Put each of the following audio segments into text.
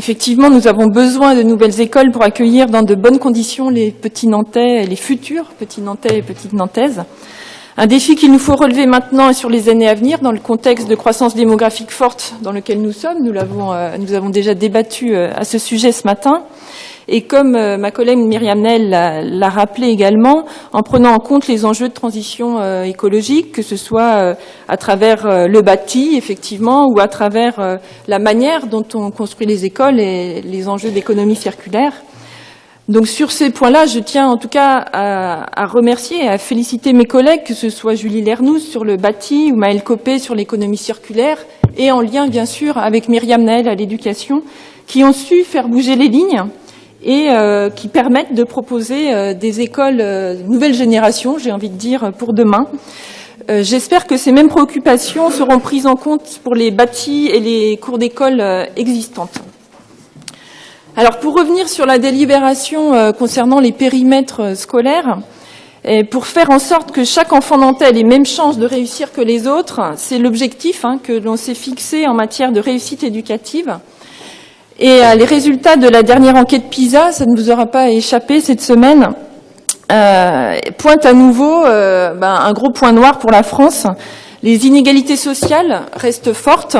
Effectivement, nous avons besoin de nouvelles écoles pour accueillir dans de bonnes conditions les petits Nantais, les futurs petits Nantais et petites Nantaises. Un défi qu'il nous faut relever maintenant et sur les années à venir dans le contexte de croissance démographique forte dans lequel nous sommes. Nous avons déjà débattu à ce sujet ce matin. Et comme ma collègue Myriam Nel l'a rappelé également, en prenant en compte les enjeux de transition écologique, que ce soit à travers le bâti, effectivement, ou à travers la manière dont on construit les écoles et les enjeux d'économie circulaire. Donc sur ces points-là, je tiens en tout cas à remercier et à féliciter mes collègues, que ce soit Julie Lernouz sur le bâti ou Maëlle Copé sur l'économie circulaire, et en lien bien sûr avec Myriam Nel à l'éducation, qui ont su faire bouger les lignes et qui permettent de proposer des écoles nouvelle génération, j'ai envie de dire, pour demain. J'espère que ces mêmes préoccupations seront prises en compte pour les bâtis et les cours d'école existantes. Alors, pour revenir sur la délibération concernant les périmètres scolaires, et pour faire en sorte que chaque enfant nantais ait les mêmes chances de réussir que les autres, c'est l'objectif que l'on s'est fixé en matière de réussite éducative. Et les résultats de la dernière enquête PISA, ça ne vous aura pas échappé cette semaine, pointent à nouveau un gros point noir pour la France. Les inégalités sociales restent fortes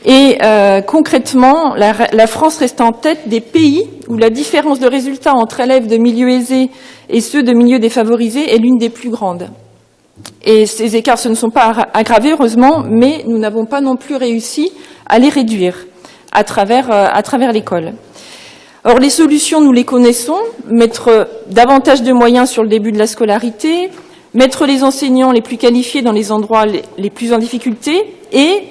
et concrètement, la France reste en tête des pays où la différence de résultats entre élèves de milieux aisés et ceux de milieux défavorisés est l'une des plus grandes. Et ces écarts ne sont pas aggravés, heureusement, mais nous n'avons pas non plus réussi à les réduire à travers l'école. Or, les solutions, nous les connaissons. Mettre davantage de moyens sur le début de la scolarité, mettre les enseignants les plus qualifiés dans les endroits les plus en difficulté et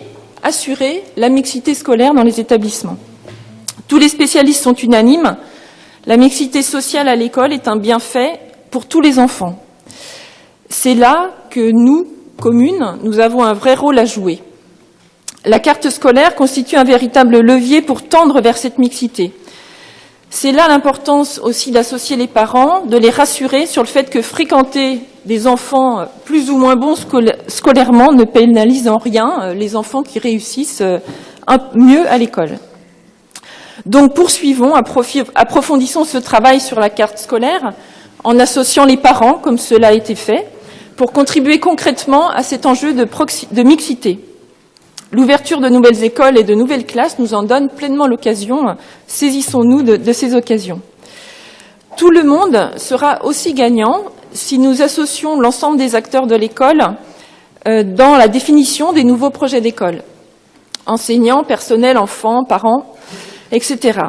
assurer la mixité scolaire dans les établissements. Tous les spécialistes sont unanimes. La mixité sociale à l'école est un bienfait pour tous les enfants. C'est là que nous, communes, nous avons un vrai rôle à jouer. La carte scolaire constitue un véritable levier pour tendre vers cette mixité. C'est là l'importance aussi d'associer les parents, de les rassurer sur le fait que fréquenter des enfants plus ou moins bons scolairement ne pénalise en rien les enfants qui réussissent mieux à l'école. Donc poursuivons, approfondissons ce travail sur la carte scolaire en associant les parents, comme cela a été fait, pour contribuer concrètement à cet enjeu de mixité. L'ouverture de nouvelles écoles et de nouvelles classes nous en donne pleinement l'occasion. Saisissons-nous de ces occasions. Tout le monde sera aussi gagnant si nous associons l'ensemble des acteurs de l'école dans la définition des nouveaux projets d'école. Enseignants, personnel, enfants, parents, etc.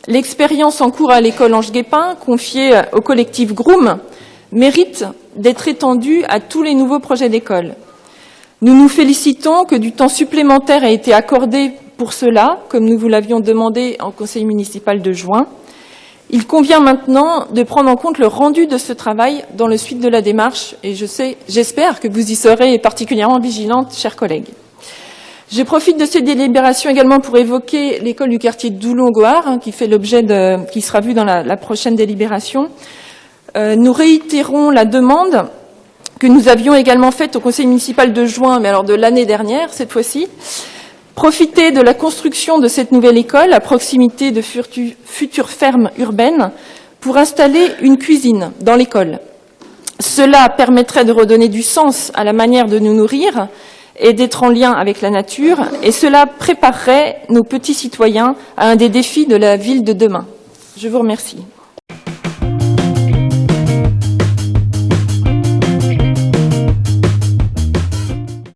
L'expérience en cours à l'école Ange Guépin, confiée au collectif Groom, mérite d'être étendue à tous les nouveaux projets d'école. Nous nous félicitons que du temps supplémentaire ait été accordé pour cela, comme nous vous l'avions demandé en conseil municipal de juin. Il convient maintenant de prendre en compte le rendu de ce travail dans le suite de la démarche, et j'espère que vous y serez particulièrement vigilantes, chers collègues. Je profite de cette délibération également pour évoquer l'école du quartier de Doulon-Gohard, qui fait l'objet qui sera vue dans la prochaine délibération. Nous réitérons la demande que nous avions également faite au conseil municipal de juin, mais alors de l'année dernière, cette fois-ci, profiter de la construction de cette nouvelle école à proximité de futures fermes urbaines pour installer une cuisine dans l'école. Cela permettrait de redonner du sens à la manière de nous nourrir et d'être en lien avec la nature, et cela préparerait nos petits citoyens à un des défis de la ville de demain. Je vous remercie.